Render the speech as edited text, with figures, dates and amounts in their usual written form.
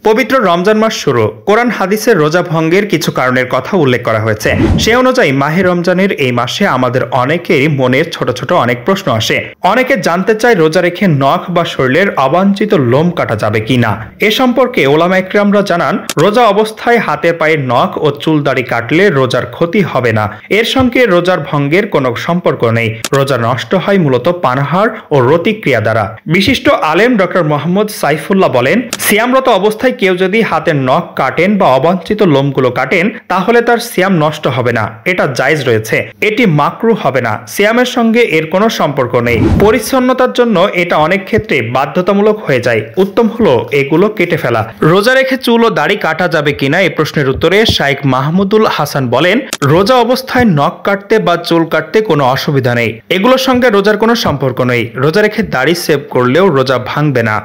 পবিত্র রমজান মাস শুরু। কোরআন হাদিসের রোজা ভঙ্গের কিছু কারণের কথা উল্লেখ করা হয়েছে। সে অনুযায়ী মাহে রমজানের এই মাসে আমাদের অনেকেরই মনের ছোট ছোট অনেক প্রশ্ন আসে। অনেকে জানতে চায় রোজা রেখে নখ বা শরীরের অবাঞ্ছিত লোম কাটা যাবে কিনা। এ সম্পর্কে ওলামা ইকরামরা জানান, রোজা অবস্থায় হাতে পায়ে নখ ও চুল দাড়ি কাটলে রোজার ক্ষতি হবে না। এর সঙ্গে রোজার ভঙ্গের কোনো সম্পর্ক নেই। রোজা নষ্ট হয় মূলত পানাহার ও রতিক্রিয়া দ্বারা। বিশিষ্ট আলেম ডক্টর মোহাম্মদ সাইফুল্লাহ বলেন, সিয়ামরত অবস্থায় কেউ যদি হাতের নখ কাটেন বা অবাঞ্ছিত লোমগুলো কাটেন তাহলে তার সিয়াম নষ্ট হবে না, এটা জায়েজ রয়েছে। এটি মাকরুহ হবে না, সিয়ামের সঙ্গে এর কোনো সম্পর্ক নেই। পরিচ্ছন্নতার জন্য এটা অনেক ক্ষেত্রে বাধ্যতামূলক হয়ে যায়। উত্তম হলো এগুলো কেটে ফেলা। রোজা রেখে চুল ও দাড়ি কাটা যাবে কিনা এই প্রশ্নের উত্তরে শাইখ মাহমুদুল হাসান বলেন, রোজা অবস্থায় নখ কাটতে বা চুল কাটতে কোনো অসুবিধা নেই। এগুলোর সঙ্গে রোজার কোনো সম্পর্ক নেই। রোজা রেখে দাড়ি সেভ করলেও রোজা ভাঙবে না।